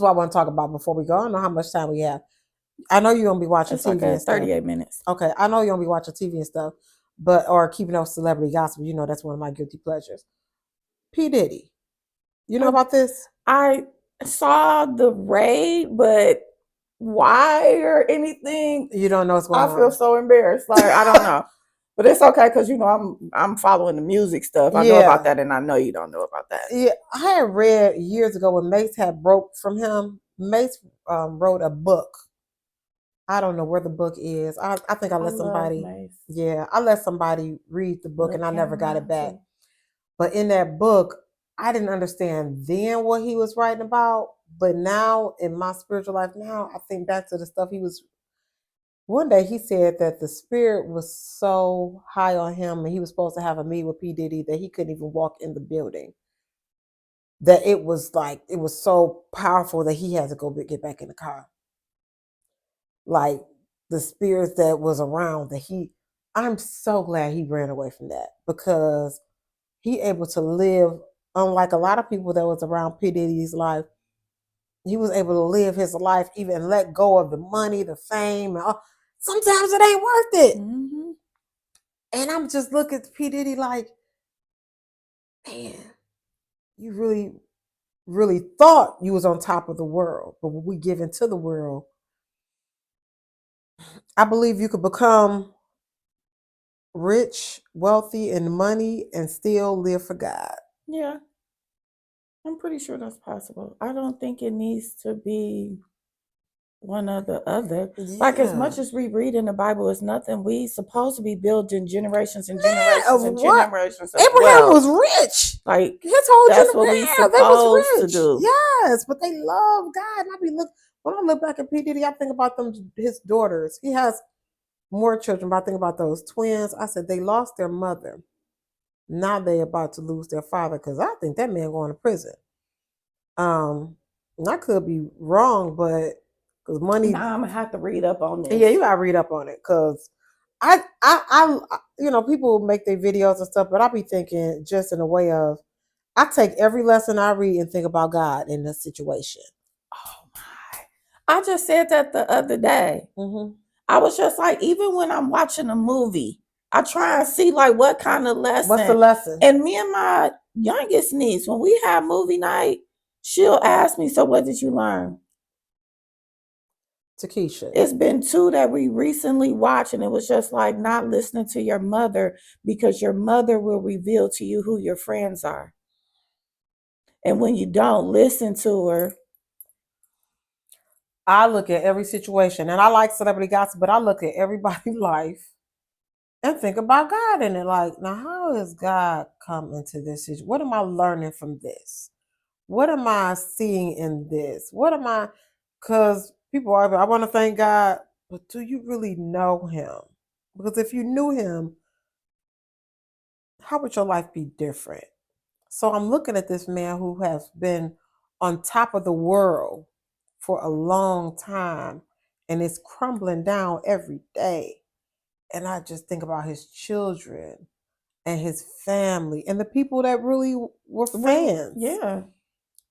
what I want to talk about before we go. I don't know how much time we have. I know you're gonna be watching It's TV okay. and stuff. 38 minutes. Okay, I know you're gonna be watching TV and stuff, or keeping up with celebrity gossip. You know that's one of my guilty pleasures. P. Diddy. You know about this? I saw the raid, but why or anything? You don't know what's going on. I feel so embarrassed. Like I don't know. But it's okay because I'm following the music stuff. I know about that, and I know you don't know about that. Yeah, I had read years ago when Mace had broke from him. Mace wrote a book. I don't know where the book is. I think I let somebody. Yeah, I let somebody read the book, and I never got it back. But in that book, I didn't understand then what he was writing about. But now, in my spiritual life now, I think back to the stuff he was. One day he said that the spirit was so high on him and he was supposed to have a meeting with P. Diddy that he couldn't even walk in the building. That it was so powerful that he had to go get back in the car. Like the spirits that was around I'm so glad he ran away from that because he able to live, unlike a lot of people that was around P. Diddy's life. He was able to live his life, even let go of the money, the fame, and all. Sometimes it ain't worth it. Mm-hmm. And I'm just looking at P. Diddy like, man, you really, really thought you was on top of the world. But when we give into the world, I believe you could become rich, wealthy, and money and still live for God. Yeah. I'm pretty sure that's possible. I don't think it needs to be one or the other. Yeah. Like as much as we read in the Bible, it's nothing. We supposed to be building generations and generations and generations. Abraham was rich. Like his whole that's what we supposed to do. Yes, but they love God. And when I look back at P. Diddy, I think about his daughters. He has more children, but I think about those twins. I said they lost their mother. Now they about to lose their father because I think that man going to prison. I could be wrong, but because money. Now I'm gonna have to read up on this. Yeah, you gotta read up on it because I people make their videos and stuff, but I be thinking just in a way of I take every lesson I read and think about God in this situation. Oh my! I just said that the other day. Mm-hmm. I was just like, even when I'm watching a movie, I try and see like what kind of lesson. What's the lesson? And me and my youngest niece, when we have movie night, she'll ask me, "So what did you learn?" Takesha. It's been 2 that we recently watched, and it was just like not listening to your mother because your mother will reveal to you who your friends are. And when you don't listen to her, I look at every situation, and I like celebrity gossip, but I look at everybody's life and think about God in it. Like, now how has God come into this situation? What am I learning from this? What am I seeing in this? Because people are, I want to thank God, but do you really know him? Because if you knew him, how would your life be different? So I'm looking at this man who has been on top of the world for a long time and it's crumbling down every day. And I just think about his children and his family and the people that really were fans. Yeah.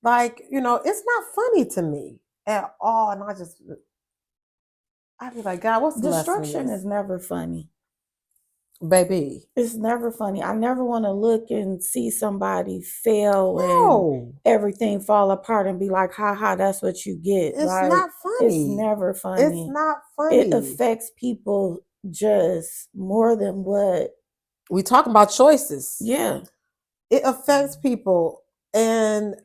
Like, it's not funny to me at all. And I'd be like, God, what's the lesson? Destruction is never funny. Baby. It's never funny. I never want to look and see somebody fail and everything fall apart and be like, ha ha, that's what you get. It's not funny. It's never funny. It's not funny. It affects people just more than what. We talking about choices. Yeah. It affects people. And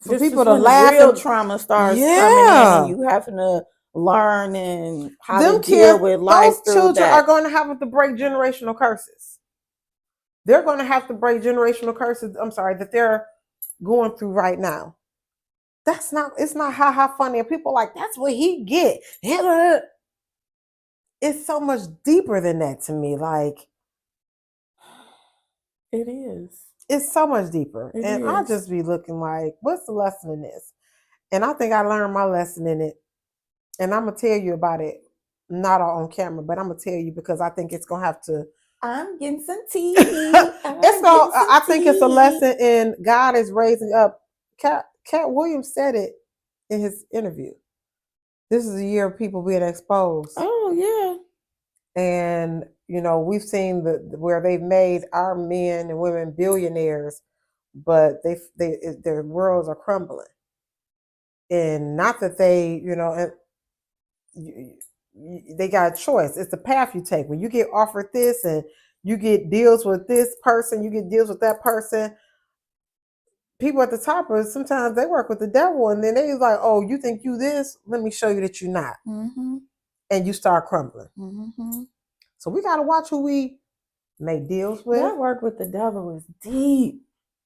for this people to laugh. Real trauma starts coming in and you having to learn and how to deal with life. Those children are going to have to break generational curses. They're going to have to break generational curses. I'm sorry, that they're going through right now. It's not ha funny. And people are like, that's what he get. It's so much deeper than that to me. Like, it is. It's so much deeper. I just be looking like, what's the lesson in this? And I think I learned my lesson in it. And I'm going to tell you about it, not on camera, but I'm going to tell you because I think it's going to have to. I'm getting some tea. I think it's a lesson in God is raising up. Cat Williams said it in his interview. This is a year of people being exposed. Oh yeah. And we've seen where they've made our men and women billionaires, but their worlds are crumbling. And not that they, they got a choice. It's the path you take. When you get offered this and you get deals with this person, you get deals with that person. People at the top are sometimes they work with the devil, and then they like, oh, you think you this? Let me show you that you're not. Mm-hmm. And you start crumbling. Mm-hmm. So we got to watch who we make deals with. That work with the devil is deep.